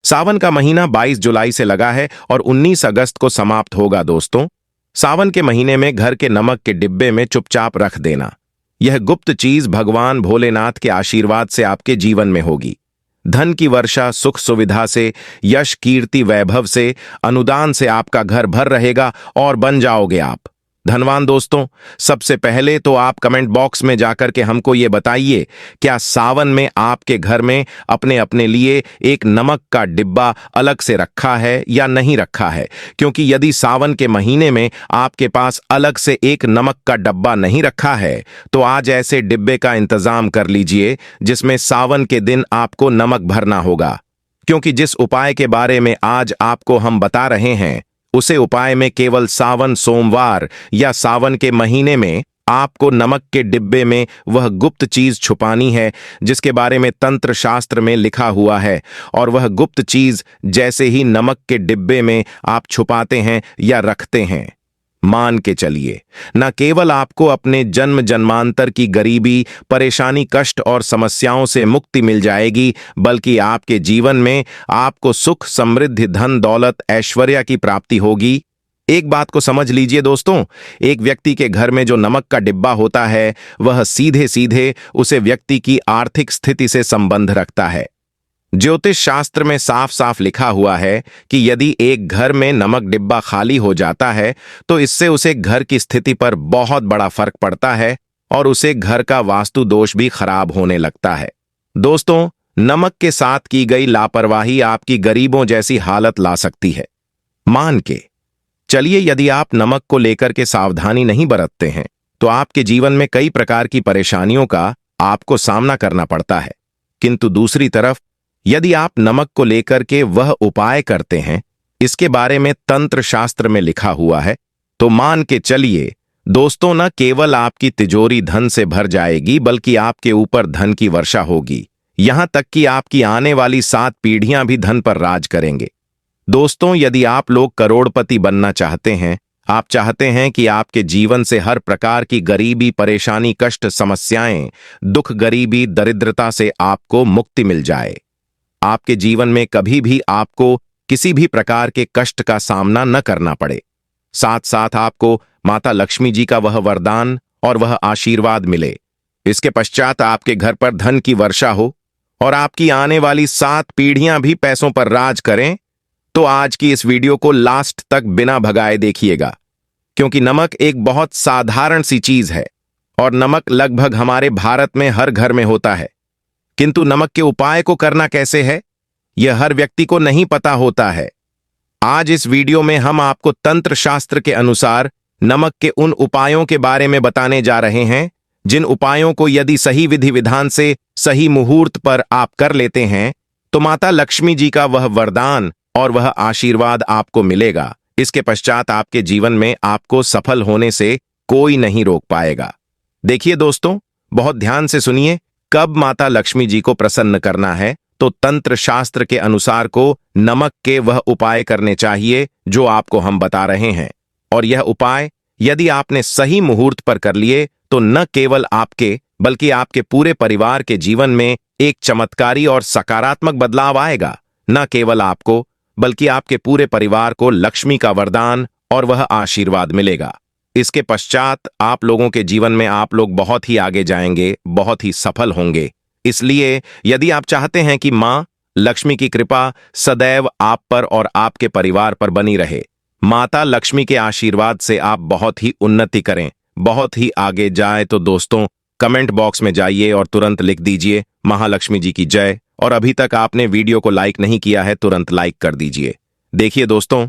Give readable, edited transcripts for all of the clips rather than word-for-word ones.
सावन का महीना 22 जुलाई से लगा है और 19 अगस्त को समाप्त होगा। दोस्तों, सावन के महीने में घर के नमक के डिब्बे में चुपचाप रख देना। यह गुप्त चीज भगवान भोलेनाथ के आशीर्वाद से आपके जीवन में होगी। धन की वर्षा, सुख सुविधा से, यश कीर्ति वैभव से, अनुदान से आपका घर भर रहेगा और बन जाओगे आप धनवान। दोस्तों, सबसे पहले तो आप कमेंट बॉक्स में जाकर के हमको ये बताइए, क्या सावन में आपके घर में अपने अपने लिए एक नमक का डिब्बा अलग से रखा है या नहीं रखा है? क्योंकि यदि सावन के महीने में आपके पास अलग से एक नमक का डब्बा नहीं रखा है तो आज ऐसे डिब्बे का इंतजाम कर लीजिए जिसमें सावन के दिन आपको नमक भरना होगा। क्योंकि जिस उपाय के बारे में आज आपको हम बता रहे हैं उसे उपाय में केवल सावन सोमवार या सावन के महीने में आपको नमक के डिब्बे में वह गुप्त चीज छुपानी है जिसके बारे में तंत्र शास्त्र में लिखा हुआ है। और वह गुप्त चीज जैसे ही नमक के डिब्बे में आप छुपाते हैं या रखते हैं, मान के चलिए, न केवल आपको अपने जन्म जन्मांतर की गरीबी, परेशानी, कष्ट और समस्याओं से मुक्ति मिल जाएगी, बल्कि आपके जीवन में आपको सुख, समृद्धि, धन, दौलत, ऐश्वर्य की प्राप्ति होगी। एक बात को समझ लीजिए दोस्तों, एक व्यक्ति के घर में जो नमक का डिब्बा होता है वह सीधे सीधे उसे व्यक्ति की आर्थिक स्थिति से संबंध रखता है। ज्योतिष शास्त्र में साफ साफ लिखा हुआ है कि यदि एक घर में नमक डिब्बा खाली हो जाता है तो इससे उसे घर की स्थिति पर बहुत बड़ा फर्क पड़ता है और उसे घर का वास्तु दोष भी खराब होने लगता है। दोस्तों, नमक के साथ की गई लापरवाही आपकी गरीबों जैसी हालत ला सकती है। मान के चलिए, यदि आप नमक को लेकर के सावधानी नहीं बरतते हैं तो आपके जीवन में कई प्रकार की परेशानियों का आपको सामना करना पड़ता है। किंतु दूसरी तरफ यदि आप नमक को लेकर के वह उपाय करते हैं इसके बारे में तंत्र शास्त्र में लिखा हुआ है तो मान के चलिए दोस्तों, न केवल आपकी तिजोरी धन से भर जाएगी बल्कि आपके ऊपर धन की वर्षा होगी। यहां तक कि आपकी आने वाली 7 पीढ़ियां भी धन पर राज करेंगे। दोस्तों, यदि आप लोग करोड़पति बनना चाहते हैं, आप चाहते हैं कि आपके जीवन से हर प्रकार की गरीबी, परेशानी, कष्ट, समस्याएं, दुख, गरीबी, दरिद्रता से आपको मुक्ति मिल जाए, आपके जीवन में कभी भी आपको किसी भी प्रकार के कष्ट का सामना न करना पड़े, साथ साथ आपको माता लक्ष्मी जी का वह वरदान और वह आशीर्वाद मिले, इसके पश्चात आपके घर पर धन की वर्षा हो और आपकी आने वाली 7 पीढ़ियां भी पैसों पर राज करें, तो आज की इस वीडियो को लास्ट तक बिना भगाए देखिएगा। क्योंकि नमक एक बहुत साधारण सी चीज है और नमक लगभग हमारे भारत में हर घर में होता है, किंतु नमक के उपाय को करना कैसे है यह हर व्यक्ति को नहीं पता होता है। आज इस वीडियो में हम आपको तंत्र शास्त्र के अनुसार नमक के उन उपायों के बारे में बताने जा रहे हैं जिन उपायों को यदि सही विधि विधान से सही मुहूर्त पर आप कर लेते हैं तो माता लक्ष्मी जी का वह वरदान और वह आशीर्वाद आपको मिलेगा। इसके पश्चात आपके जीवन में आपको सफल होने से कोई नहीं रोक पाएगा। देखिए दोस्तों, बहुत ध्यान से सुनिए, कब माता लक्ष्मी जी को प्रसन्न करना है तो तंत्र शास्त्र के अनुसार को नमक के वह उपाय करने चाहिए जो आपको हम बता रहे हैं। और यह उपाय यदि आपने सही मुहूर्त पर कर लिए तो न केवल आपके बल्कि आपके पूरे परिवार के जीवन में एक चमत्कारी और सकारात्मक बदलाव आएगा। न केवल आपको बल्कि आपके पूरे परिवार को लक्ष्मी का वरदान और वह आशीर्वाद मिलेगा। इसके पश्चात आप लोगों के जीवन में आप लोग बहुत ही आगे जाएंगे, बहुत ही सफल होंगे। इसलिए यदि आप चाहते हैं कि मां लक्ष्मी की कृपा सदैव आप पर और आपके परिवार पर बनी रहे, माता लक्ष्मी के आशीर्वाद से आप बहुत ही उन्नति करें, बहुत ही आगे जाए, तो दोस्तों कमेंट बॉक्स में जाइए और तुरंत लिख दीजिए महालक्ष्मी जी की जय। और अभी तक आपने वीडियो को लाइक नहीं किया है तुरंत लाइक कर दीजिए। देखिए दोस्तों,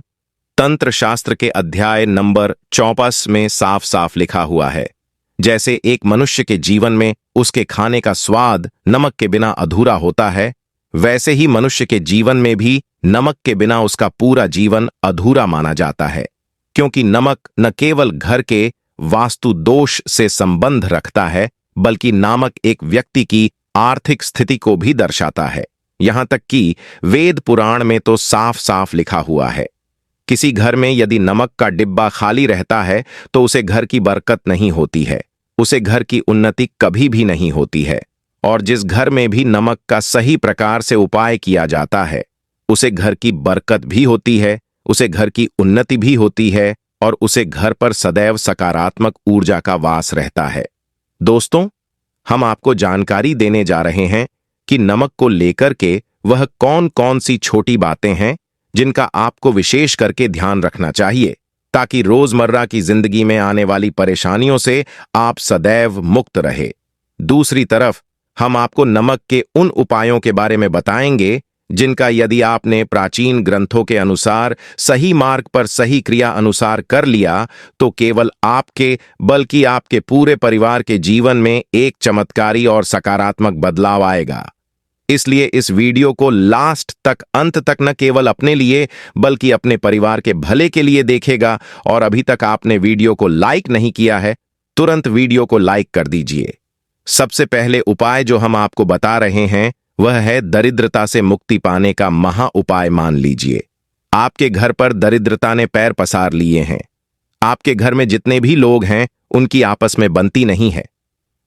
तंत्र शास्त्र के अध्याय नंबर 54 में साफ साफ लिखा हुआ है, जैसे एक मनुष्य के जीवन में उसके खाने का स्वाद नमक के बिना अधूरा होता है, वैसे ही मनुष्य के जीवन में भी नमक के बिना उसका पूरा जीवन अधूरा माना जाता है। क्योंकि नमक न केवल घर के वास्तु दोष से संबंध रखता है बल्कि नमक एक व्यक्ति की आर्थिक स्थिति को भी दर्शाता है। यहां तक कि वेद पुराण में तो साफ साफ लिखा हुआ है, किसी घर में यदि नमक का डिब्बा खाली रहता है तो उसे घर की बरकत नहीं होती है, उसे घर की उन्नति कभी भी नहीं होती है। और जिस घर में भी नमक का सही प्रकार से उपाय किया जाता है उसे घर की बरकत भी होती है, उसे घर की उन्नति भी होती है और उसे घर पर सदैव सकारात्मक ऊर्जा का वास रहता है। दोस्तों, हम आपको जानकारी देने जा रहे हैं कि नमक को लेकर के वह कौन कौन सी छोटी बातें हैं जिनका आपको विशेष करके ध्यान रखना चाहिए ताकि रोजमर्रा की जिंदगी में आने वाली परेशानियों से आप सदैव मुक्त रहे। दूसरी तरफ हम आपको नमक के उन उपायों के बारे में बताएंगे जिनका यदि आपने प्राचीन ग्रंथों के अनुसार सही मार्ग पर सही क्रिया अनुसार कर लिया तो केवल आपके बल्कि आपके पूरे परिवार के जीवन में एक चमत्कारी और सकारात्मक बदलाव आएगा। इसलिए इस वीडियो को लास्ट तक, अंत तक न केवल अपने लिए बल्कि अपने परिवार के भले के लिए देखेगा। और अभी तक आपने वीडियो को लाइक नहीं किया है, तुरंत वीडियो को लाइक कर दीजिए। सबसे पहले उपाय जो हम आपको बता रहे हैं वह है दरिद्रता से मुक्ति पाने का महा उपाय। मान लीजिए आपके घर पर दरिद्रता ने पैर पसार लिए हैं। आपके घर में जितने भी लोग हैं उनकी आपस में बनती नहीं है।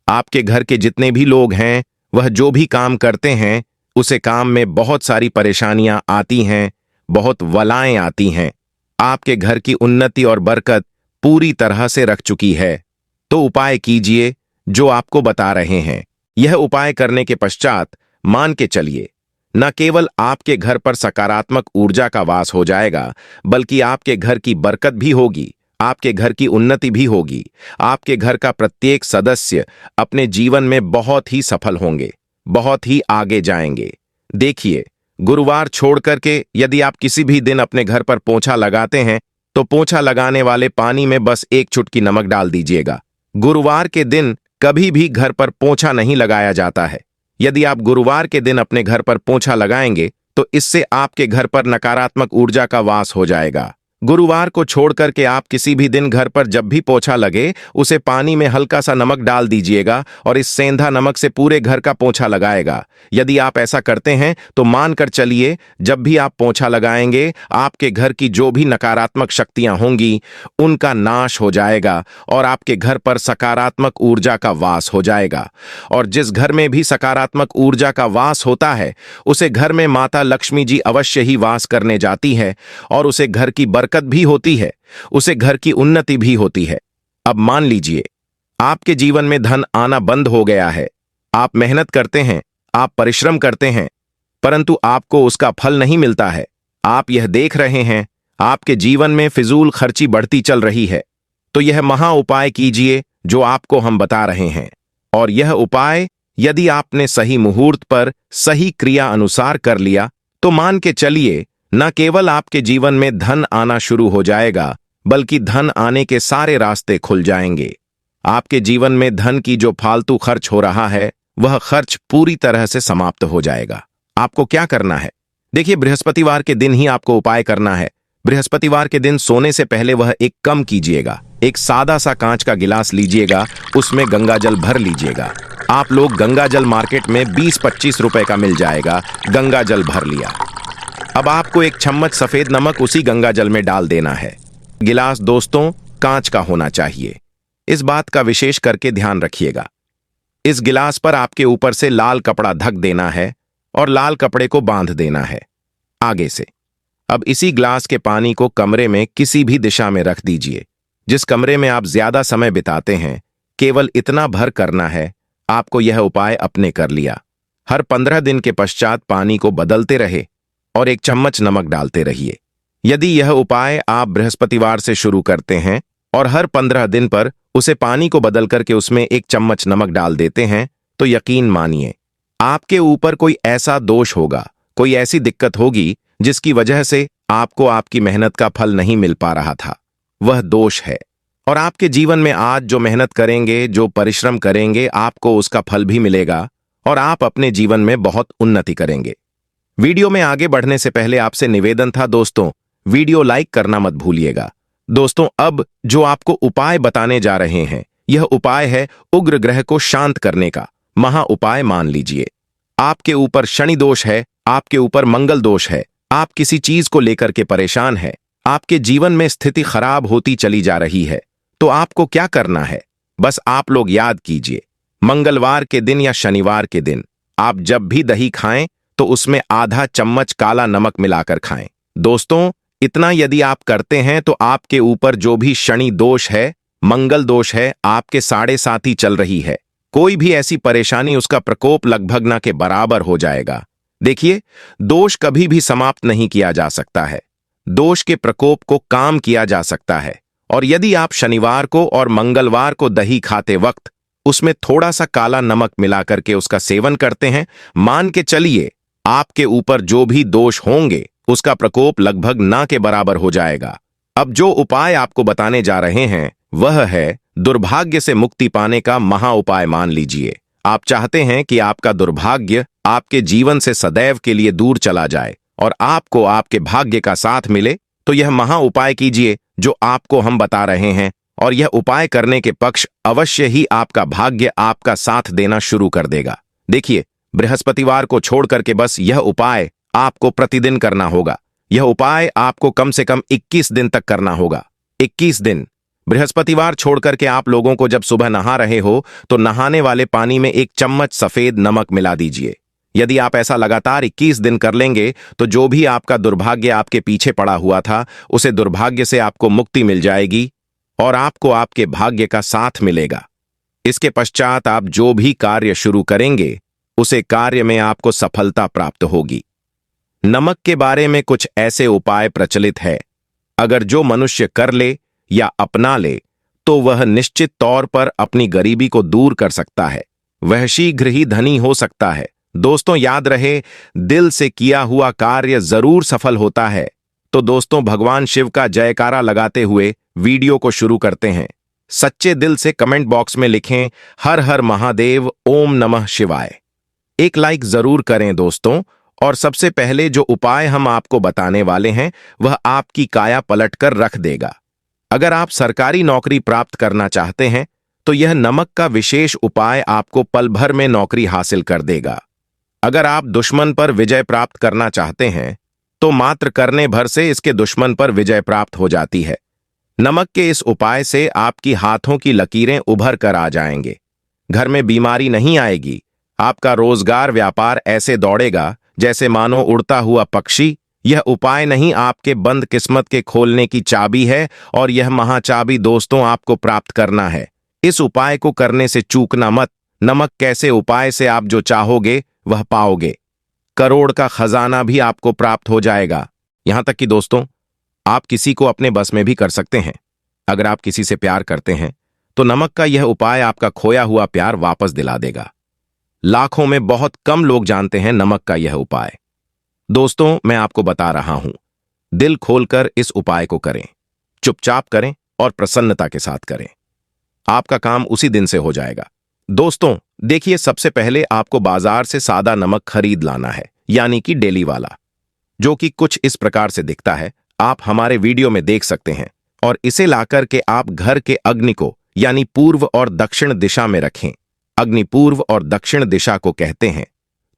आपके घर के जितने भी लोग हैं वह जो भी काम करते हैं उसे काम में बहुत सारी परेशानियां आती हैं, बहुत वलाएं आती हैं। आपके घर की उन्नति और बरकत पूरी तरह से रख चुकी है। तो उपाय कीजिए जो आपको बता रहे हैं। यह उपाय करने के पश्चात मान के चलिए न केवल आपके घर पर सकारात्मक ऊर्जा का वास हो जाएगा बल्कि आपके घर की बरकत भी होगी, आपके घर की उन्नति भी होगी। आपके घर का प्रत्येक सदस्य अपने जीवन में बहुत ही सफल होंगे, बहुत ही आगे जाएंगे। देखिए, गुरुवार छोड़ करके यदि आप किसी भी दिन अपने घर पर पोंछा लगाते हैं तो पोंछा लगाने वाले पानी में बस एक चुटकी नमक डाल दीजिएगा। गुरुवार के दिन कभी भी घर पर पोंछा नहीं लगाया जाता है। यदि आप गुरुवार के दिन अपने घर पर पोंछा लगाएंगे तो इससे आपके घर पर नकारात्मक ऊर्जा का वास हो जाएगा। गुरुवार को छोड़ करके आप किसी भी दिन घर पर जब भी पोंछा लगे उसे पानी में हल्का सा नमक डाल दीजिएगा और इस सेंधा नमक से पूरे घर का पोंछा लगाएगा। यदि आप ऐसा करते हैं तो मानकर चलिए जब भी आप पोंछा लगाएंगे आपके घर की जो भी नकारात्मक शक्तियां होंगी उनका नाश हो जाएगा और आपके घर पर सकारात्मक ऊर्जा का वास हो जाएगा। और जिस घर में भी सकारात्मक ऊर्जा का वास होता है उसे घर में माता लक्ष्मी जी अवश्य ही वास करने जाती है और उसे घर की बरकत भी होती है, उसे घर की उन्नति भी होती है। अब मान लीजिए आपके जीवन में धन आना बंद हो गया है। आप मेहनत करते हैं, आप परिश्रम करते हैं, परंतु आपको उसका फल नहीं मिलता है। आप यह देख रहे हैं आपके जीवन में फिजूल खर्ची बढ़ती चल रही है। तो यह महा उपाय कीजिए जो आपको हम बता रहे हैं। और यह उपाय यदि आपने सही मुहूर्त पर सही क्रिया अनुसार कर लिया तो मान के चलिए न केवल आपके जीवन में धन आना शुरू हो जाएगा बल्कि धन आने के सारे रास्ते खुल जाएंगे। आपके जीवन में धन की जो फालतू खर्च हो रहा है वह खर्च पूरी तरह से समाप्त हो जाएगा। आपको क्या करना है? देखिए, बृहस्पतिवार के दिन ही आपको उपाय करना है। बृहस्पतिवार के दिन सोने से पहले वह एक कम कीजिएगा। एक सादा सा कांच का गिलास लीजिएगा, उसमें गंगा जल भर लीजिएगा। आप लोग गंगा जल मार्केट में 20-25 रुपए का मिल जाएगा। गंगा जल भर लिया। अब आपको एक चम्मच सफेद नमक उसी गंगा जल में डाल देना है। गिलास दोस्तों कांच का होना चाहिए, इस बात का विशेष करके ध्यान रखिएगा। इस गिलास पर आपके ऊपर से लाल कपड़ा ढक देना है और लाल कपड़े को बांध देना है आगे से। अब इसी गिलास के पानी को कमरे में किसी भी दिशा में रख दीजिए। जिस कमरे में आप ज्यादा समय बिताते हैं केवल इतना भर करना है। आपको यह उपाय अपने कर लिया। हर 15 दिन के पश्चात पानी को बदलते रहे और एक चम्मच नमक डालते रहिए। यदि यह उपाय आप बृहस्पतिवार से शुरू करते हैं और हर 15 दिन पर उसे पानी को बदल करके उसमें एक चम्मच नमक डाल देते हैं तो यकीन मानिए आपके ऊपर कोई ऐसा दोष होगा, कोई ऐसी दिक्कत होगी जिसकी वजह से आपको आपकी मेहनत का फल नहीं मिल पा रहा था, वह दोष है। और आपके जीवन में आज जो मेहनत करेंगे, जो परिश्रम करेंगे, आपको उसका फल भी मिलेगा और आप अपने जीवन में बहुत उन्नति करेंगे। वीडियो में आगे बढ़ने से पहले आपसे निवेदन था दोस्तों, वीडियो लाइक करना मत भूलिएगा। दोस्तों, अब जो आपको उपाय बताने जा रहे हैं यह उपाय है उग्र ग्रह को शांत करने का महा उपाय। मान लीजिए आपके ऊपर शनि दोष है, आपके ऊपर मंगल दोष है, आप किसी चीज को लेकर के परेशान है, आपके जीवन में स्थिति खराब होती चली जा रही है, तो आपको क्या करना है? बस आप लोग याद कीजिए, मंगलवार के दिन या शनिवार के दिन आप जब भी दही खाएं तो उसमें आधा चम्मच काला नमक मिलाकर खाएं। दोस्तों, इतना यदि आप करते हैं तो आपके ऊपर जो भी शनि दोष है, मंगल दोष है, आपके 7.5 ही चल रही है, कोई भी ऐसी परेशानी, उसका प्रकोप लगभग ना के बराबर हो जाएगा। देखिए, दोष कभी भी समाप्त नहीं किया जा सकता है, दोष के प्रकोप को काम किया जा सकता है। और यदि आप शनिवार को और मंगलवार को दही खाते वक्त उसमें थोड़ा सा काला नमक मिलाकर के उसका सेवन करते हैं, मान के चलिए आपके ऊपर जो भी दोष होंगे उसका प्रकोप लगभग ना के बराबर हो जाएगा। अब जो उपाय आपको बताने जा रहे हैं वह है दुर्भाग्य से मुक्ति पाने का महा उपाय। मान लीजिए आप चाहते हैं कि आपका दुर्भाग्य आपके जीवन से सदैव के लिए दूर चला जाए और आपको आपके भाग्य का साथ मिले, तो यह महा उपाय कीजिए जो आपको हम बता रहे हैं। और यह उपाय करने के पक्ष अवश्य ही आपका भाग्य आपका साथ देना शुरू कर देगा। देखिए, बृहस्पतिवार को छोड़ करके बस यह उपाय आपको प्रतिदिन करना होगा। यह उपाय आपको कम से कम 21 दिन तक करना होगा। 21 दिन। बृहस्पतिवार छोड़ करके आप लोगों को जब सुबह नहा रहे हो तो नहाने वाले पानी में 1 चम्मच सफेद नमक मिला दीजिए। यदि आप ऐसा लगातार 21 दिन कर लेंगे तो जो भी आपका दुर्भाग्य आपके पीछे पड़ा हुआ था, उसे दुर्भाग्य से आपको मुक्ति मिल जाएगी और आपको आपके भाग्य का साथ मिलेगा। इसके पश्चात आप जो भी कार्य शुरू करेंगे उसे कार्य में आपको सफलता प्राप्त होगी। नमक के बारे में कुछ ऐसे उपाय प्रचलित है, अगर जो मनुष्य कर ले या अपना ले तो वह निश्चित तौर पर अपनी गरीबी को दूर कर सकता है, वह शीघ्र ही धनी हो सकता है। दोस्तों, याद रहे, दिल से किया हुआ कार्य जरूर सफल होता है। तो दोस्तों, भगवान शिव का जयकारा लगाते हुए वीडियो को शुरू करते हैं। सच्चे दिल से कमेंट बॉक्स में लिखें हर हर महादेव, ओम नमः शिवाय। एक लाइक जरूर करें दोस्तों। और सबसे पहले जो उपाय हम आपको बताने वाले हैं वह आपकी काया पलट कर रख देगा। अगर आप सरकारी नौकरी प्राप्त करना चाहते हैं तो यह नमक का विशेष उपाय आपको पल भर में नौकरी हासिल कर देगा। अगर आप दुश्मन पर विजय प्राप्त करना चाहते हैं तो मात्र करने भर से इसके दुश्मन पर विजय प्राप्त हो जाती है। नमक के इस उपाय से आपकी हाथों की लकीरें उभर कर आ जाएंगे, घर में बीमारी नहीं आएगी, आपका रोजगार व्यापार ऐसे दौड़ेगा जैसे मानो उड़ता हुआ पक्षी। यह उपाय नहीं, आपके बंद किस्मत के खोलने की चाबी है और यह महाचाबी दोस्तों आपको प्राप्त करना है। इस उपाय को करने से चूकना मत। नमक कैसे उपाय से आप जो चाहोगे वह पाओगे। करोड़ का खजाना भी आपको प्राप्त हो जाएगा। यहां तक कि दोस्तों, आप किसी को अपने बस में भी कर सकते हैं। अगर आप किसी से प्यार करते हैं तो नमक का यह उपाय आपका खोया हुआ प्यार वापस दिला देगा। लाखों में बहुत कम लोग जानते हैं नमक का यह उपाय। दोस्तों, मैं आपको बता रहा हूं, दिल खोलकर इस उपाय को करें, चुपचाप करें और प्रसन्नता के साथ करें। आपका काम उसी दिन से हो जाएगा। दोस्तों देखिए, सबसे पहले आपको बाजार से सादा नमक खरीद लाना है, यानी कि डेली वाला, जो कि कुछ इस प्रकार से दिखता है। आप हमारे वीडियो में देख सकते हैं। और इसे लाकर के आप घर के अग्नि को यानी पूर्व और दक्षिण दिशा में रखें। अग्नि पूर्व और दक्षिण दिशा को कहते हैं।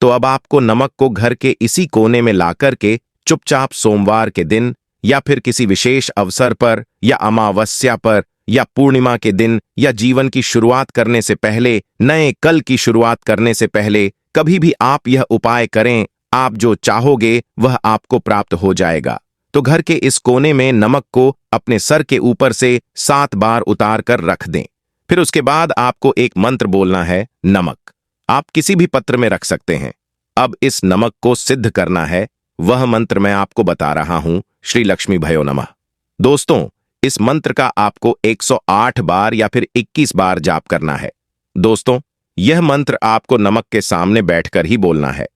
तो अब आपको नमक को घर के इसी कोने में लाकर के चुपचाप सोमवार के दिन या फिर किसी विशेष अवसर पर या अमावस्या पर या पूर्णिमा के दिन या जीवन की शुरुआत करने से पहले, नए कल की शुरुआत करने से पहले कभी भी आप यह उपाय करें, आप जो चाहोगे वह आपको प्राप्त हो जाएगा। तो घर के इस कोने में नमक को अपने सर के ऊपर से 7 बार उतार कर रख दें। फिर उसके बाद आपको एक मंत्र बोलना है, नमक। आप किसी भी पत्र में रख सकते हैं। अब इस नमक को सिद्ध करना है, वह मंत्र मैं आपको बता रहा हूं, श्री लक्ष्मी भयो नमः। दोस्तों, इस मंत्र का आपको 108 बार या फिर 21 बार जाप करना है। दोस्तों, यह मंत्र आपको नमक के सामने बैठकर ही बोलना है।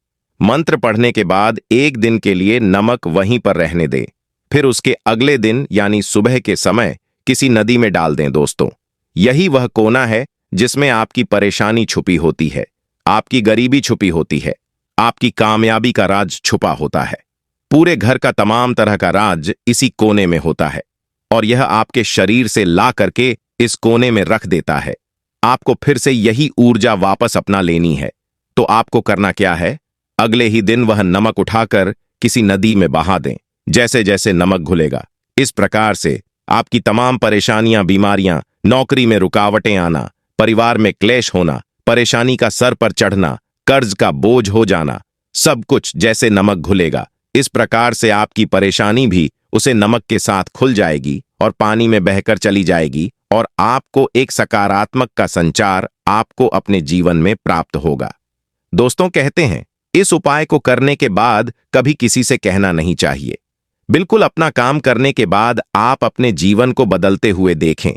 मंत्र पढ़ने के बाद 1 दिन के लिए नमक वहीं पर रहने दें। फिर उसके अगले दिन यानी सुबह के समय किसी नदी में डाल दें। दोस्तों, यही वह कोना है जिसमें आपकी परेशानी छुपी होती है, आपकी गरीबी छुपी होती है, आपकी कामयाबी का राज छुपा होता है। पूरे घर का तमाम तरह का राज इसी कोने में होता है और यह आपके शरीर से ला करके इस कोने में रख देता है। आपको फिर से यही ऊर्जा वापस अपना लेनी है। तो आपको करना क्या है, अगले ही दिन वह नमक उठाकर किसी नदी में बहा दें। जैसे जैसे नमक घुलेगा, इस प्रकार से आपकी तमाम परेशानियां, बीमारियां, नौकरी में रुकावटें आना, परिवार में क्लेश होना, परेशानी का सर पर चढ़ना, कर्ज का बोझ हो जाना, सब कुछ जैसे नमक घुलेगा। इस प्रकार से आपकी परेशानी भी उसे नमक के साथ खुल जाएगी और पानी में बहकर चली जाएगी और आपको एक सकारात्मक का संचार आपको अपने जीवन में प्राप्त होगा। दोस्तों, कहते हैं इस उपाय को करने के बाद कभी किसी से कहना नहीं चाहिए। बिल्कुल अपना काम करने के बाद आप अपने जीवन को बदलते हुए देखें।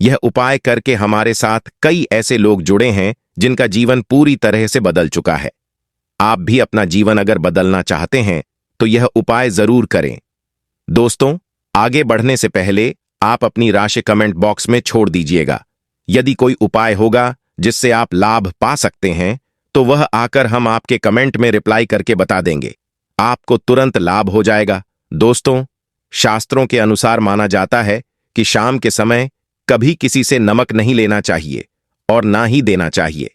यह उपाय करके हमारे साथ कई ऐसे लोग जुड़े हैं जिनका जीवन पूरी तरह से बदल चुका है। आप भी अपना जीवन अगर बदलना चाहते हैं तो यह उपाय जरूर करें। दोस्तों, आगे बढ़ने से पहले आप अपनी राशि कमेंट बॉक्स में छोड़ दीजिएगा। यदि कोई उपाय होगा जिससे आप लाभ पा सकते हैं तो वह आकर हम आपके कमेंट में रिप्लाई करके बता देंगे। आपको तुरंत लाभ हो जाएगा। दोस्तों, शास्त्रों के अनुसार माना जाता है कि शाम के समय कभी किसी से नमक नहीं लेना चाहिए और ना ही देना चाहिए।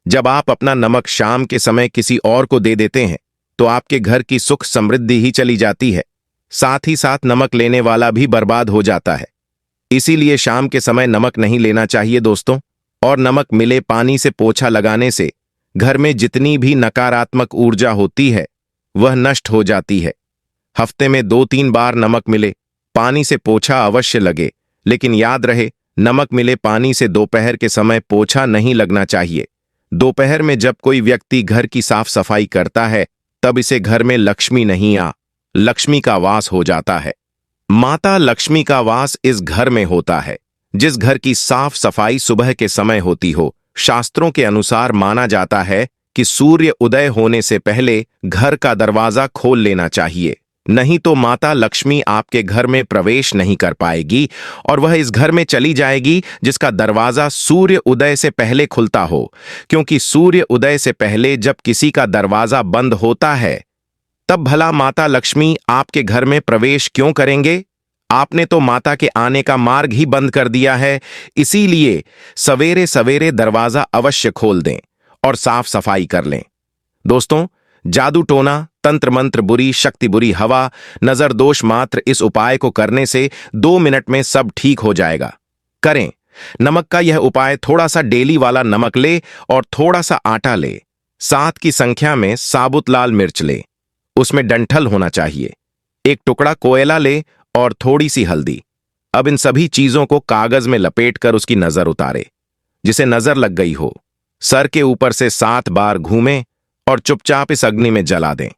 जब आप अपना नमक शाम के समय किसी और को दे देते हैं तो आपके घर की सुख समृद्धि ही चली जाती है, साथ ही साथ नमक लेने वाला भी बर्बाद हो जाता है। इसीलिए शाम के समय नमक नहीं लेना चाहिए दोस्तों। और नमक मिले पानी से पोछा लगाने से घर में जितनी भी नकारात्मक ऊर्जा होती है वह नष्ट हो जाती है। हफ्ते में 2-3 बार नमक मिले पानी से पोछा अवश्य लगे, लेकिन याद रहे नमक मिले पानी से दोपहर के समय पोछा नहीं लगना चाहिए। दोपहर में जब कोई व्यक्ति घर की साफ सफाई करता है तब इसे घर में लक्ष्मी नहीं लक्ष्मी का वास हो जाता है। माता लक्ष्मी का वास इस घर में होता है जिस घर की साफ सफाई सुबह के समय होती हो। शास्त्रों के अनुसार माना जाता है कि सूर्य उदय होने से पहले घर का दरवाजा खोल लेना चाहिए, नहीं तो माता लक्ष्मी आपके घर में प्रवेश नहीं कर पाएगी और वह इस घर में चली जाएगी जिसका दरवाजा सूर्य उदय से पहले खुलता हो। क्योंकि सूर्य उदय से पहले जब किसी का दरवाजा बंद होता है तब भला माता लक्ष्मी आपके घर में प्रवेश क्यों करेंगे? आपने तो माता के आने का मार्ग ही बंद कर दिया है। इसीलिए सवेरे सवेरे दरवाजा अवश्य खोल दें और साफ सफाई कर लें। दोस्तों, जादू टोना, तंत्र मंत्र, बुरी शक्ति, बुरी हवा, नजर दोष मात्र, इस उपाय को करने से 2 मिनट में सब ठीक हो जाएगा। करें। नमक का यह उपाय थोड़ा सा डेली वाला नमक ले और थोड़ा सा आटा ले। 7 की संख्या में साबुत लाल मिर्च ले, उसमें डंठल होना चाहिए। 1 टुकड़ा कोयला ले और थोड़ी सी हल्दी। अब इन सभी चीजों को कागज में लपेटकर उसकी नजर उतारे। जिसे नजर लग गई हो सर के ऊपर से 7 बार घूमें और चुपचाप इस अग्नि में जला दें।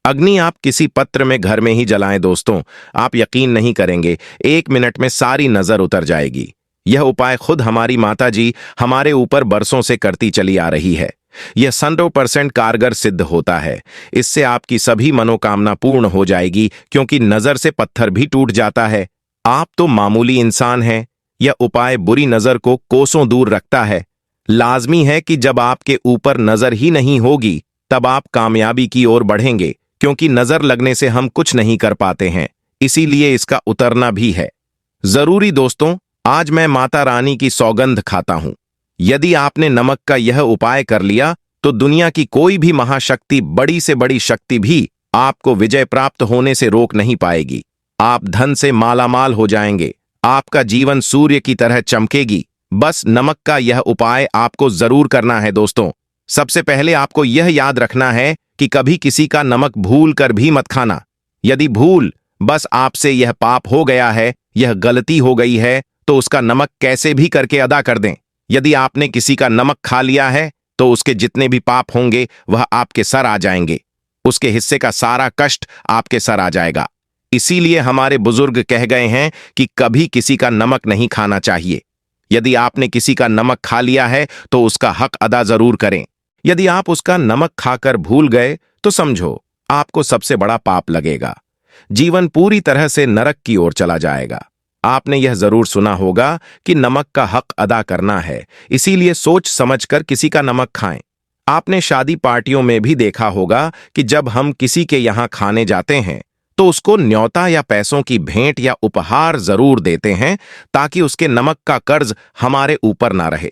अग्नि आप किसी पत्र में घर में ही जलाएं। दोस्तों, आप यकीन नहीं करेंगे, 1 मिनट में सारी नजर उतर जाएगी। यह उपाय खुद हमारी माता जी हमारे ऊपर बरसों से करती चली आ रही है। यह 100% कारगर सिद्ध होता है। इससे आपकी सभी मनोकामना पूर्ण हो जाएगी, क्योंकि नजर से पत्थर भी टूट जाता है। आप तो मामूली इंसान हैं। यह उपाय बुरी नजर को कोसों दूर रखता है। लाजमी है कि जब आपके ऊपर नजर ही नहीं होगी तब आप कामयाबी की ओर बढ़ेंगे, क्योंकि नजर लगने से हम कुछ नहीं कर पाते हैं, इसीलिए इसका उतरना भी है जरूरी। दोस्तों, आज मैं माता रानी की सौगंध खाता हूं, यदि आपने नमक का यह उपाय कर लिया तो दुनिया की कोई भी महाशक्ति, बड़ी से बड़ी शक्ति भी आपको विजय प्राप्त होने से रोक नहीं पाएगी। आप धन से मालामाल हो जाएंगे, आपका जीवन सूर्य की तरह चमकेगी। बस नमक का यह उपाय आपको जरूर करना है। दोस्तों, सबसे पहले आपको यह याद रखना है कि कभी किसी का नमक भूल कर भी मत खाना। यदि भूल बस आपसे यह पाप हो गया है, यह गलती हो गई है, तो उसका नमक कैसे भी करके अदा कर दें। यदि आपने किसी का नमक खा लिया है तो उसके जितने भी पाप होंगे वह आपके सर आ जाएंगे, उसके हिस्से का सारा कष्ट आपके सर आ जाएगा। इसीलिए हमारे बुजुर्ग कह गए हैं कि कभी किसी का नमक नहीं खाना चाहिए। यदि आपने किसी का नमक खा लिया है तो उसका हक अदा जरूर करें। यदि आप उसका नमक खाकर भूल गए तो समझो आपको सबसे बड़ा पाप लगेगा, जीवन पूरी तरह से नरक की ओर चला जाएगा। आपने यह जरूर सुना होगा कि नमक का हक अदा करना है, इसीलिए सोच समझकर किसी का नमक खाएं। आपने शादी पार्टियों में भी देखा होगा कि जब हम किसी के यहां खाने जाते हैं तो उसको न्योता या पैसों की भेंट या उपहार जरूर देते हैं, ताकि उसके नमक का कर्ज हमारे ऊपर ना रहे।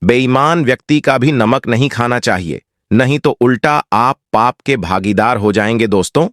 बेईमान व्यक्ति का भी नमक नहीं खाना चाहिए, नहीं तो उल्टा आप पाप के भागीदार हो जाएंगे। दोस्तों,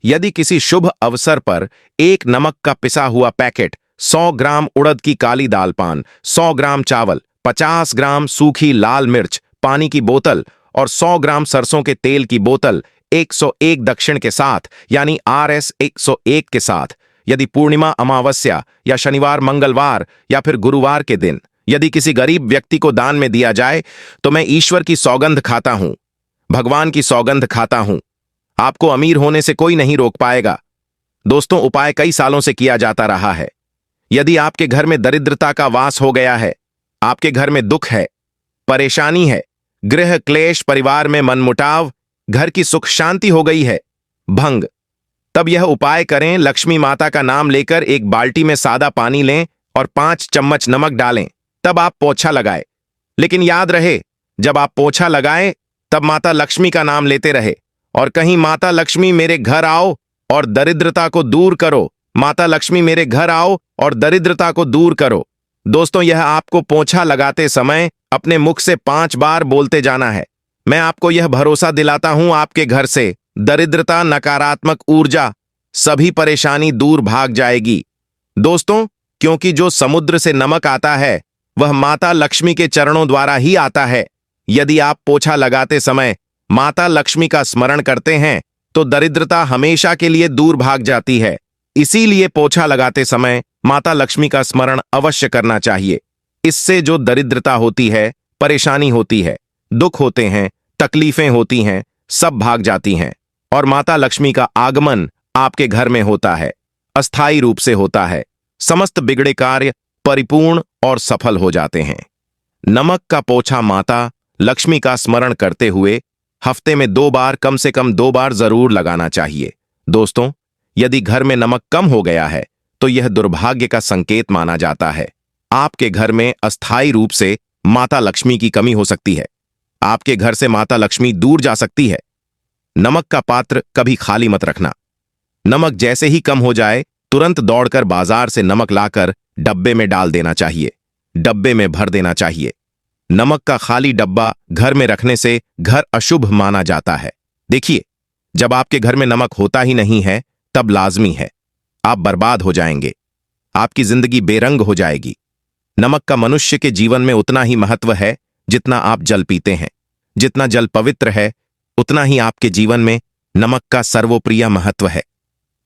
यदि किसी शुभ अवसर पर 1 नमक का पिसा हुआ पैकेट, 100 ग्राम उड़द की काली दाल पान, 100 ग्राम चावल, 50 ग्राम सूखी लाल मिर्च, पानी की बोतल और 100 ग्राम सरसों के तेल की बोतल 101 दक्षिण के साथ यानी RS 101 के साथ, यदि पूर्णिमा, अमावस्या या शनिवार, मंगलवार या फिर गुरुवार के दिन यदि किसी गरीब व्यक्ति को दान में दिया जाए तो मैं ईश्वर की सौगंध खाता हूं, भगवान की सौगंध खाता हूं। आपको अमीर होने से कोई नहीं रोक पाएगा। दोस्तों, उपाय कई सालों से किया जाता रहा है। यदि आपके घर में दरिद्रता का वास हो गया है, आपके घर में दुख है, परेशानी है, गृह क्लेश, परिवार में मनमुटाव, घर की सुख शांति हो गई है, भंग, तब यह उपाय करें। लक्ष्मी माता का नाम लेकर एक बाल्टी में सादा पानी लें और 5 चम्मच नमक डालें, तब आप पोछा लगाएं। लेकिन याद रहे, जब आप पोछा लगाएं तब माता लक्ष्मी का नाम लेते रहे और कहीं माता लक्ष्मी मेरे घर आओ और दरिद्रता को दूर करो, माता लक्ष्मी मेरे घर आओ और दरिद्रता को दूर करो। दोस्तों, यह आपको पोछा लगाते समय अपने मुख से 5 बार बोलते जाना है। मैं आपको यह भरोसा दिलाता हूं, आपके घर से दरिद्रता, नकारात्मक ऊर्जा, सभी परेशानी दूर भाग जाएगी। दोस्तों, क्योंकि जो समुद्र से नमक आता है वह माता लक्ष्मी के चरणों द्वारा ही आता है। यदि आप पोछा लगाते समय माता लक्ष्मी का स्मरण करते हैं तो दरिद्रता हमेशा के लिए दूर भाग जाती है। इसीलिए पोछा लगाते समय माता लक्ष्मी का स्मरण अवश्य करना चाहिए। इससे जो दरिद्रता होती है, परेशानी होती है, दुख होते हैं, तकलीफें होती हैं, सब भाग जाती हैं और माता लक्ष्मी का आगमन आपके घर में होता है, अस्थायी रूप से होता है। समस्त बिगड़े कार्य परिपूर्ण और सफल हो जाते हैं। नमक का पोछा माता लक्ष्मी का स्मरण करते हुए हफ्ते में 2 बार, कम से कम 2 बार जरूर लगाना चाहिए। दोस्तों, यदि घर में नमक कम हो गया है तो यह दुर्भाग्य का संकेत माना जाता है। आपके घर में अस्थायी रूप से माता लक्ष्मी की कमी हो सकती है। आपके घर से माता लक्ष्मी दूर जा सकती है। नमक का पात्र कभी खाली मत रखना। नमक जैसे ही कम हो जाए तुरंत दौड़कर बाजार से नमक लाकर डब्बे में डाल देना चाहिए, डब्बे में भर देना चाहिए। नमक का खाली डब्बा घर में रखने से घर अशुभ माना जाता है। देखिए, जब आपके घर में नमक होता ही नहीं है तब लाजमी है आप बर्बाद हो जाएंगे, आपकी जिंदगी बेरंग हो जाएगी। नमक का मनुष्य के जीवन में उतना ही महत्व है जितना आप जल पीते हैं। जितना जल पवित्र है उतना ही आपके जीवन में नमक का सर्वोप्रिय महत्व है।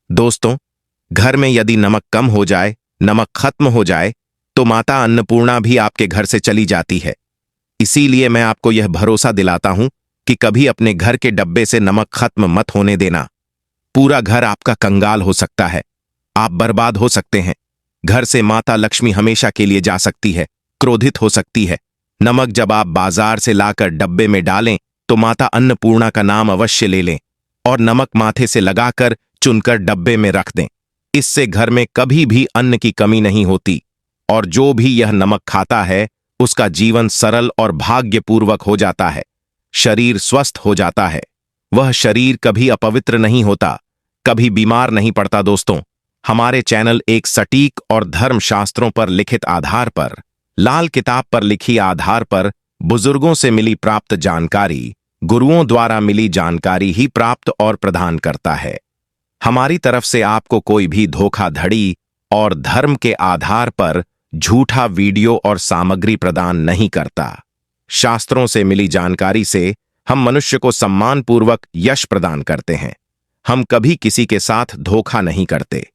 दोस्तों, घर में यदि नमक कम हो जाए, नमक खत्म हो जाए तो माता अन्नपूर्णा भी आपके घर से चली जाती है। इसीलिए मैं आपको यह भरोसा दिलाता हूं कि कभी अपने घर के डब्बे से नमक खत्म मत होने देना। पूरा घर आपका कंगाल हो सकता है, आप बर्बाद हो सकते हैं। घर से माता लक्ष्मी हमेशा के लिए जा सकती है, क्रोधित हो सकती है। नमक जब आप बाजार से लाकर डब्बे में डालें तो माता अन्नपूर्णा का नाम अवश्य ले लें और नमक माथे से लगाकर चुनकर डब्बे में रख दें। इससे घर में कभी भी अन्न की कमी नहीं होती और जो भी यह नमक खाता है उसका जीवन सरल और भाग्यपूर्वक हो जाता है। शरीर स्वस्थ हो जाता है, वह शरीर कभी अपवित्र नहीं होता, कभी बीमार नहीं पड़ता। दोस्तों, हमारे चैनल एक सटीक और धर्मशास्त्रों पर लिखित आधार पर, लाल किताब पर लिखी आधार पर बुजुर्गों से मिली प्राप्त जानकारी, गुरुओं द्वारा मिली जानकारी ही प्राप्त और प्रदान करता है। हमारी तरफ से आपको कोई भी धोखाधड़ी और धर्म के आधार पर झूठा वीडियो और सामग्री प्रदान नहीं करता। शास्त्रों से मिली जानकारी से हम मनुष्य को सम्मानपूर्वक यश प्रदान करते हैं। हम कभी किसी के साथ धोखा नहीं करते।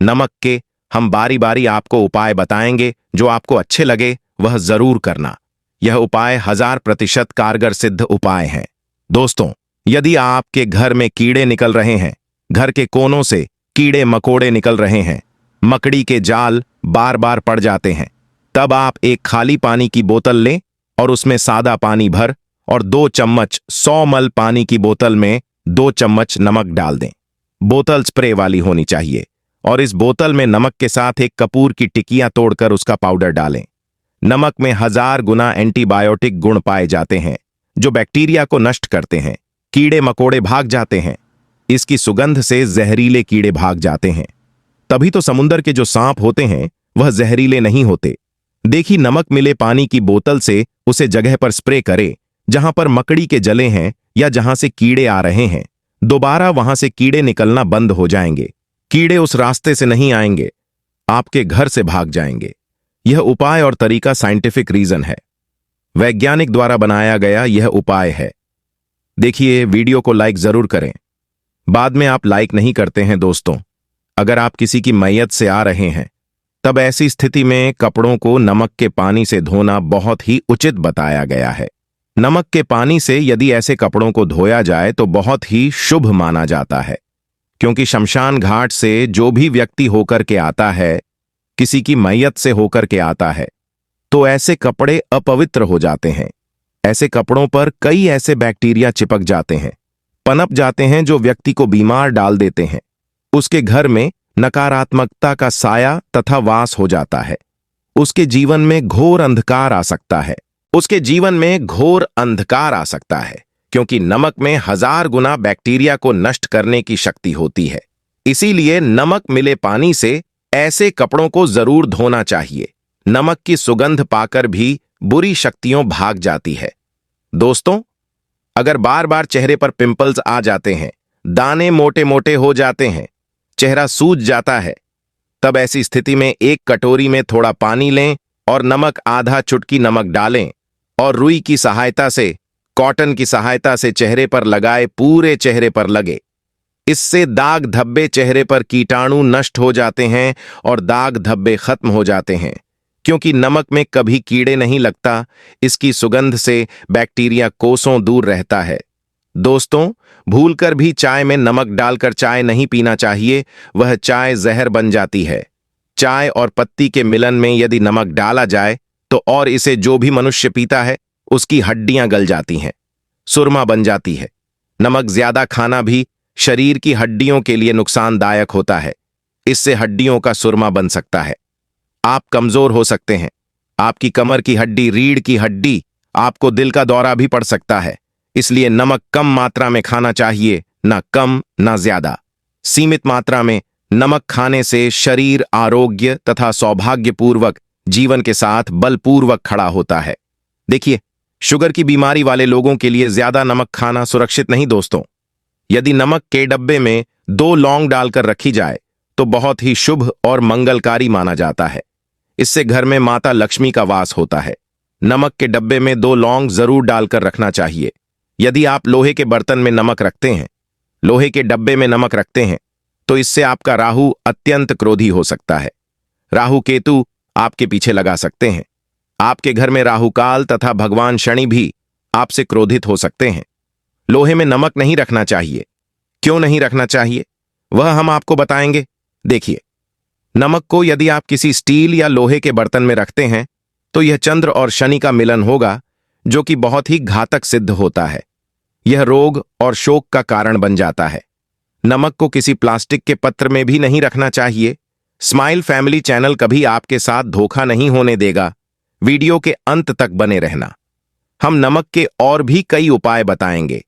नमक के हम बारी बारी आपको उपाय बताएंगे, जो आपको अच्छे लगे वह जरूर करना। यह उपाय 1000% कारगर सिद्ध उपाय हैं। दोस्तों, यदि आपके घर में कीड़े निकल रहे हैं, घर के कोनों से कीड़े मकोड़े निकल रहे हैं, मकड़ी के जाल बार बार पड़ जाते हैं, तब आप एक खाली पानी की बोतल लें और उसमें सादा पानी भर और 2 चम्मच 100 ml पानी की बोतल में 2 चम्मच नमक डाल दें। बोतल स्प्रे वाली होनी चाहिए और इस बोतल में नमक के साथ एक कपूर की टिकियां तोड़कर उसका पाउडर डालें। नमक में 1000 गुना एंटीबायोटिक गुण पाए जाते हैं जो बैक्टीरिया को नष्ट करते हैं। कीड़े मकोड़े भाग जाते हैं। इसकी सुगंध से जहरीले कीड़े भाग जाते हैं। तभी तो समुद्र के जो सांप होते हैं वह जहरीले नहीं होते। देखिए, नमक मिले पानी की बोतल से उसे जगह पर स्प्रे करें जहां पर मकड़ी के जले हैं या जहां से कीड़े आ रहे हैं। दोबारा वहां से कीड़े निकलना बंद हो जाएंगे। कीड़े उस रास्ते से नहीं आएंगे, आपके घर से भाग जाएंगे। यह उपाय और तरीका साइंटिफिक रीजन है, वैज्ञानिक द्वारा बनाया गया यह उपाय है। देखिए, वीडियो को लाइक जरूर करें। बाद में आप लाइक नहीं करते हैं दोस्तों। अगर आप किसी की मैयत से आ रहे हैं तब ऐसी स्थिति में कपड़ों को नमक के पानी से धोना बहुत ही उचित बताया गया है। नमक के पानी से यदि ऐसे कपड़ों को धोया जाए तो बहुत ही शुभ माना जाता है, क्योंकि शमशान घाट से जो भी व्यक्ति होकर के आता है, किसी की मैयत से होकर के आता है, तो ऐसे कपड़े अपवित्र हो जाते हैं। ऐसे कपड़ों पर कई ऐसे बैक्टीरिया चिपक जाते हैं, पनप जाते हैं, जो व्यक्ति को बीमार डाल देते हैं। उसके घर में नकारात्मकता का साया तथा वास हो जाता है। उसके जीवन में घोर अंधकार आ सकता है। क्योंकि नमक में 1000 गुना बैक्टीरिया को नष्ट करने की शक्ति होती है। इसीलिए नमक मिले पानी से ऐसे कपड़ों को जरूर धोना चाहिए। नमक की सुगंध पाकर भी बुरी शक्तियां भाग जाती है। दोस्तों, अगर बार बार चेहरे पर पिंपल्स आ जाते हैं, दाने मोटे मोटे हो जाते हैं, चेहरा सूज जाता है, तब ऐसी स्थिति में एक कटोरी में थोड़ा पानी लें और नमक आधा चुटकी नमक डालें और रुई की सहायता से, कॉटन की सहायता से चेहरे पर लगाए, पूरे चेहरे पर लगे। इससे दाग धब्बे, चेहरे पर कीटाणु नष्ट हो जाते हैं और दाग धब्बे खत्म हो जाते हैं। क्योंकि नमक में कभी कीड़े नहीं लगता, इसकी सुगंध से बैक्टीरिया कोसों दूर रहता है। दोस्तों, भूलकर भी चाय में नमक डालकर चाय नहीं पीना चाहिए, वह चाय जहर बन जाती है। चाय और पत्ती के मिलन में यदि नमक डाला जाए तो और इसे जो भी मनुष्य पीता है उसकी हड्डियां गल जाती हैं, सुरमा बन जाती है। नमक ज्यादा खाना भी शरीर की हड्डियों के लिए नुकसानदायक होता है। इससे हड्डियों का सुरमा बन सकता है, आप कमजोर हो सकते हैं। आपकी कमर की हड्डी, रीढ़ की हड्डी, आपको दिल का दौरा भी पड़ सकता है। इसलिए नमक कम मात्रा में खाना चाहिए, ना कम ना ज्यादा। सीमित मात्रा में नमक खाने से शरीर आरोग्य तथा सौभाग्यपूर्वक जीवन के साथ बलपूर्वक खड़ा होता है। देखिए, शुगर की बीमारी वाले लोगों के लिए ज्यादा नमक खाना सुरक्षित नहीं दोस्तों। यदि नमक के डब्बे में 2 लौंग डालकर रखी जाए तो बहुत ही शुभ और मंगलकारी माना जाता है। इससे घर में माता लक्ष्मी का वास होता है। नमक के डब्बे में 2 लौंग जरूर डालकर रखना चाहिए। यदि आप लोहे के बर्तन में नमक रखते हैं, लोहे के डब्बे में नमक रखते हैं, तो इससे आपका राहु अत्यंत क्रोधी हो सकता है। राहु केतु आपके पीछे लगा सकते हैं। आपके घर में राहु काल तथा भगवान शनि भी आपसे क्रोधित हो सकते हैं। लोहे में नमक नहीं रखना चाहिए। क्यों नहीं रखना चाहिए, वह हम आपको बताएंगे। देखिए, नमक को यदि आप किसी स्टील या लोहे के बर्तन में रखते हैं तो यह चंद्र और शनि का मिलन होगा, जो कि बहुत ही घातक सिद्ध होता है। यह रोग और शोक का कारण बन जाता है। नमक को किसी प्लास्टिक के पत्र में भी नहीं रखना चाहिए। स्माइल फैमिली चैनल कभी आपके साथ धोखा नहीं होने देगा। वीडियो के अंत तक बने रहना। हम नमक के और भी कई उपाय बताएंगे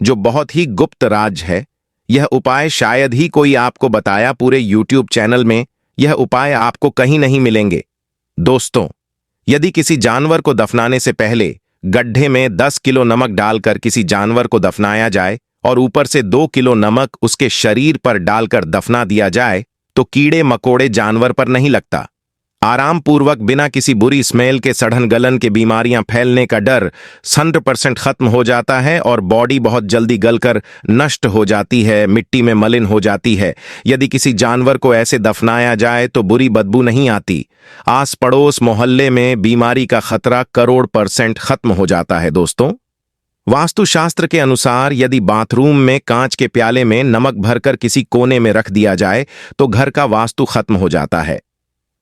जो बहुत ही गुप्त राज है। यह उपाय शायद ही कोई आपको बताया पूरे YouTube चैनल में। यह उपाय आपको कहीं नहीं मिलेंगे। दोस्तों, यदि किसी जानवर को दफनाने से पहले गड्ढे में 10 किलो नमक डालकर किसी जानवर को दफनाया जाए और ऊपर से 2 किलो नमक उसके शरीर पर डालकर दफना दिया जाए तो कीड़े मकोड़े जानवर पर नहीं लगता। आराम पूर्वक बिना किसी बुरी स्मेल के सड़न गलन के बीमारियां फैलने का डर 100% खत्म हो जाता है और बॉडी बहुत जल्दी गलकर नष्ट हो जाती है, मिट्टी में मलिन हो जाती है। यदि किसी जानवर को ऐसे दफनाया जाए तो बुरी बदबू नहीं आती। आस पड़ोस मोहल्ले में बीमारी का खतरा 100% खत्म हो जाता है। दोस्तों, वास्तुशास्त्र के अनुसार यदि बाथरूम में कांच के प्याले में नमक भरकर किसी कोने में रख दिया जाए तो घर का वास्तु खत्म हो जाता है।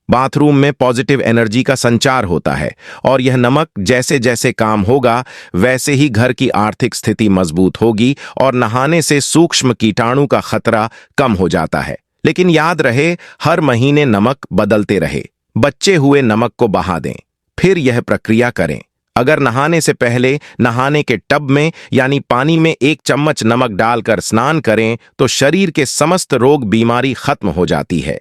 बाथरूम में पॉजिटिव एनर्जी का संचार होता है और यह नमक जैसे जैसे काम होगा वैसे ही घर की आर्थिक स्थिति मजबूत होगी और नहाने से सूक्ष्म कीटाणु का खतरा कम हो जाता है। लेकिन याद रहे, हर महीने नमक बदलते रहे। बचे हुए नमक को बहा दें, फिर यह प्रक्रिया करें। अगर नहाने से पहले नहाने के टब में यानी पानी में 1 चम्मच नमक डालकर स्नान करें तो शरीर के समस्त रोग बीमारी खत्म हो जाती है।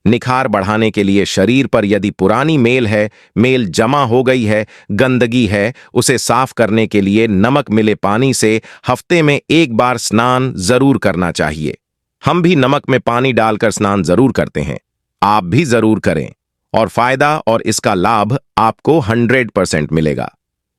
निखार बढ़ाने के लिए शरीर पर यदि पुरानी मेल जमा हो गई है, गंदगी है, उसे साफ करने के लिए नमक मिले पानी से हफ्ते में 1 बार स्नान जरूर करना चाहिए। हम भी नमक में पानी डालकर स्नान जरूर करते हैं, आप भी जरूर करें और फायदा और इसका लाभ आपको 100% मिलेगा।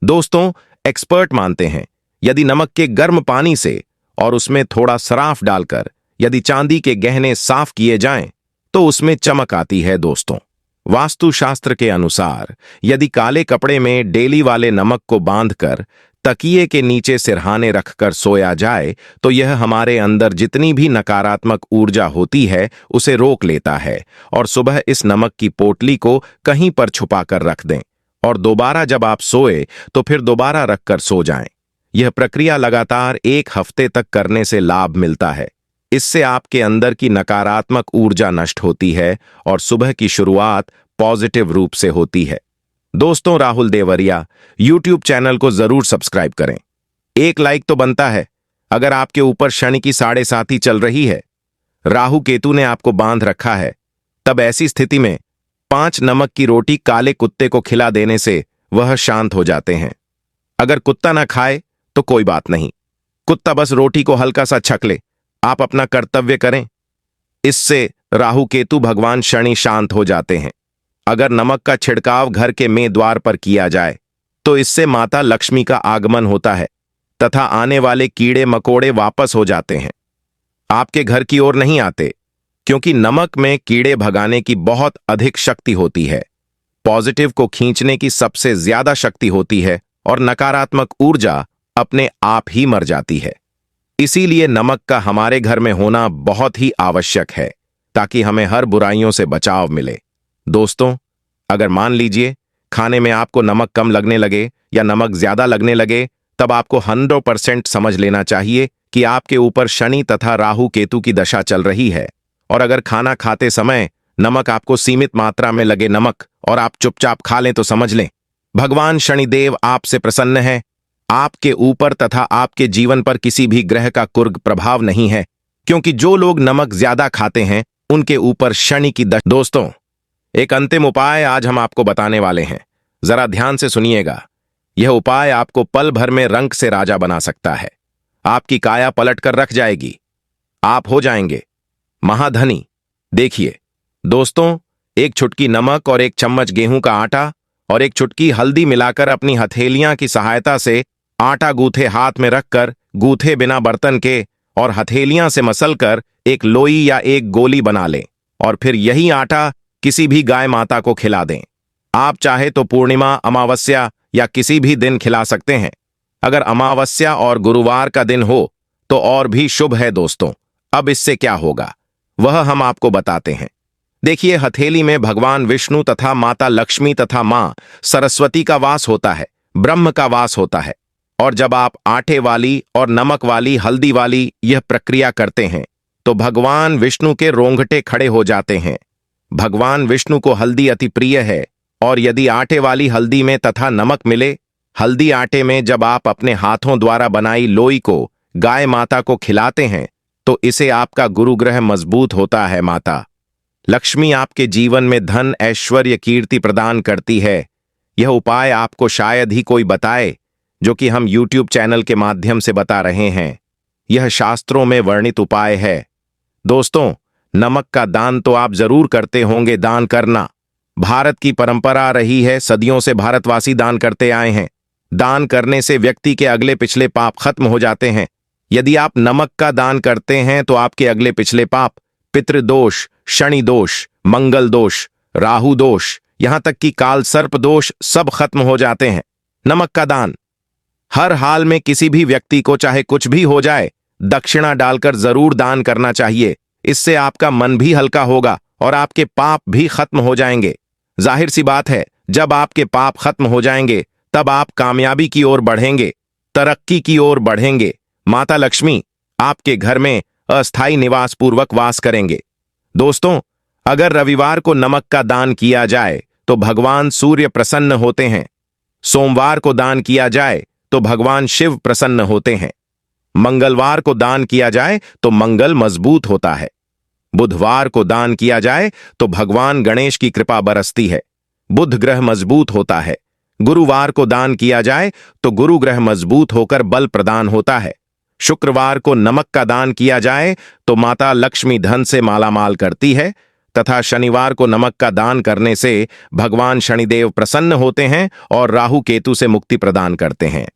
दोस्तों, एक्सपर्ट मानते हैं यदि नमक के गर्म पानी से और उसमें थोड़ा सराफ डालकर यदि चांदी के गहने साफ किए जाएं, तो उसमें चमक आती है दोस्तों। वास्तुशास्त्र के अनुसार यदि काले कपड़े में डेली वाले नमक को बांधकर तकिए के नीचे सिरहाने रखकर सोया जाए तो यह हमारे अंदर जितनी भी नकारात्मक ऊर्जा होती है उसे रोक लेता है, और सुबह इस नमक की पोटली को कहीं पर छुपा कर रख दें और दोबारा जब आप सोए तो फिर दोबारा रखकर सो जाएं। यह प्रक्रिया लगातार 1 हफ्ते तक करने से लाभ मिलता है। इससे आपके अंदर की नकारात्मक ऊर्जा नष्ट होती है और सुबह की शुरुआत पॉजिटिव रूप से होती है। दोस्तों, राहुल देवरिया यूट्यूब चैनल को जरूर सब्सक्राइब करें। एक लाइक तो बनता है। अगर आपके ऊपर शनि की 7.5 चल रही है, राहु केतु ने आपको बांध रखा है, तब ऐसी स्थिति में 5 नमक की रोटी काले कुत्ते को खिला देने से वह शांत हो जाते हैं। अगर कुत्ता ना खाए तो कोई बात नहीं, कुत्ता बस रोटी को हल्का सा छक ले, आप अपना कर्तव्य करें। इससे राहु केतु भगवान शनि शांत हो जाते हैं। अगर नमक का छिड़काव घर के मेन द्वार पर किया जाए तो इससे माता लक्ष्मी का आगमन होता है तथा आने वाले कीड़े मकोड़े वापस हो जाते हैं, आपके घर की ओर नहीं आते, क्योंकि नमक में कीड़े भगाने की बहुत अधिक शक्ति होती है। पॉजिटिव को खींचने की सबसे ज्यादा शक्ति होती है और नकारात्मक ऊर्जा अपने आप ही मर जाती है। इसीलिए नमक का हमारे घर में होना बहुत ही आवश्यक है ताकि हमें हर बुराइयों से बचाव मिले। दोस्तों, अगर मान लीजिए खाने में आपको नमक कम लगने लगे या नमक ज्यादा लगने लगे, तब आपको 100% समझ लेना चाहिए कि आपके ऊपर शनि तथा राहु केतु की दशा चल रही है। और अगर खाना खाते समय नमक आपको सीमित मात्रा में लगे नमक और आप चुपचाप खा लें तो समझ लें भगवान शनिदेव आपसे प्रसन्न है। आपके ऊपर तथा आपके जीवन पर किसी भी ग्रह का कुर्ग प्रभाव नहीं है, क्योंकि जो लोग नमक ज्यादा खाते हैं उनके ऊपर शनि की दशा। दोस्तों, एक अंतिम उपाय आज हम आपको बताने वाले हैं, जरा ध्यान से सुनिएगा। यह उपाय आपको पल भर में रंक से राजा बना सकता है। आपकी काया पलट कर रख जाएगी, आप हो जाएंगे महाधनी। देखिए दोस्तों, एक चुटकी नमक और 1 चम्मच गेहूं का आटा और 1 चुटकी हल्दी मिलाकर अपनी हथेलियां की सहायता से आटा गूथे हाथ में रखकर गूथे बिना बर्तन के और हथेलियां से मसलकर एक लोई या एक गोली बना लें और फिर यही आटा किसी भी गाय माता को खिला दें। आप चाहे तो पूर्णिमा, अमावस्या या किसी भी दिन खिला सकते हैं। अगर अमावस्या और गुरुवार का दिन हो तो और भी शुभ है दोस्तों। अब इससे क्या होगा वह हम आपको बताते हैं। देखिए, हथेली में भगवान विष्णु तथा माता लक्ष्मी तथा मां सरस्वती का वास होता है, ब्रह्म का वास होता है। और जब आप आटे वाली और नमक वाली हल्दी वाली यह प्रक्रिया करते हैं तो भगवान विष्णु के रोंगटे खड़े हो जाते हैं। भगवान विष्णु को हल्दी अति प्रिय है और यदि आटे वाली हल्दी में तथा नमक मिले, हल्दी आटे में जब आप अपने हाथों द्वारा बनाई लोई को गाय माता को खिलाते हैं तो इसे आपका गुरुग्रह मजबूत होता है। माता लक्ष्मी आपके जीवन में धन, ऐश्वर्य, कीर्ति प्रदान करती है। यह उपाय आपको शायद ही कोई बताए, जो कि हम YouTube चैनल के माध्यम से बता रहे हैं। यह शास्त्रों में वर्णित उपाय है। दोस्तों, नमक का दान तो आप जरूर करते होंगे। दान करना भारत की परंपरा रही है, सदियों से भारतवासी दान करते आए हैं। दान करने से व्यक्ति के अगले पिछले पाप खत्म हो जाते हैं। यदि आप नमक का दान करते हैं तो आपके अगले पिछले पाप, पितृदोष, शनि दोष, मंगल दोष, राहु दोष, यहां तक कि काल सर्प दोष सब खत्म हो जाते हैं। नमक का दान हर हाल में किसी भी व्यक्ति को चाहे कुछ भी हो जाए दक्षिणा डालकर जरूर दान करना चाहिए। इससे आपका मन भी हल्का होगा और आपके पाप भी खत्म हो जाएंगे। जाहिर सी बात है, जब आपके पाप खत्म हो जाएंगे तब आप कामयाबी की ओर बढ़ेंगे, तरक्की की ओर बढ़ेंगे। माता लक्ष्मी आपके घर में अस्थायी निवास पूर्वक वास करेंगे। दोस्तों, अगर रविवार को नमक का दान किया जाए तो भगवान सूर्य प्रसन्न होते हैं। सोमवार को दान किया जाए तो भगवान शिव प्रसन्न होते हैं। मंगलवार को दान किया जाए तो मंगल मजबूत होता है। बुधवार को दान किया जाए तो भगवान गणेश की कृपा बरसती है, बुध ग्रह मजबूत होता है। गुरुवार को दान किया जाए तो गुरु ग्रह मजबूत होकर बल प्रदान होता है। शुक्रवार को नमक का दान किया जाए तो माता लक्ष्मी धन से मालामाल करती है तथा शनिवार को नमक का दान करने से भगवान शनिदेव प्रसन्न होते हैं और राहु केतु से मुक्ति प्रदान करते हैं।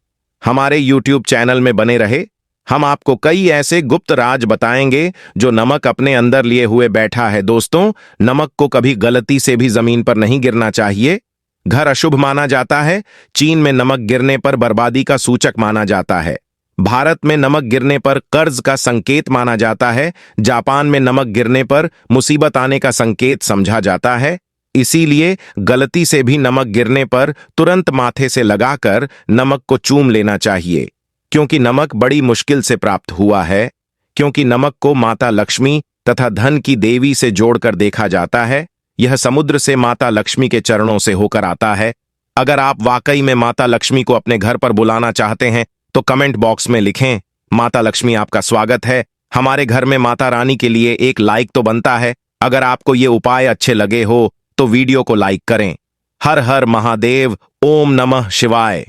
हमारे YouTube चैनल में बने रहे। हम आपको कई ऐसे गुप्त राज बताएंगे जो नमक अपने अंदर लिए हुए बैठा है। दोस्तों, नमक को कभी गलती से भी जमीन पर नहीं गिरना चाहिए। घर अशुभ माना जाता है। चीन में नमक गिरने पर बर्बादी का सूचक माना जाता है। भारत में नमक गिरने पर कर्ज का संकेत माना जाता है। जापान में नमक गिरने पर मुसीबत आने का संकेत समझा जाता है। इसीलिए गलती से भी नमक गिरने पर तुरंत माथे से लगाकर नमक को चूम लेना चाहिए, क्योंकि नमक बड़ी मुश्किल से प्राप्त हुआ है। क्योंकि नमक को माता लक्ष्मी तथा धन की देवी से जोड़कर देखा जाता है। यह समुद्र से माता लक्ष्मी के चरणों से होकर आता है। अगर आप वाकई में माता लक्ष्मी को अपने घर पर बुलाना चाहते हैं तो कमेंट बॉक्स में लिखें, माता लक्ष्मी आपका स्वागत है। हमारे घर में माता रानी के लिए एक लाइक तो बनता है। अगर आपको ये उपाय अच्छे लगे हो तो वीडियो को लाइक करें। हर हर महादेव। ओम नमः शिवाय।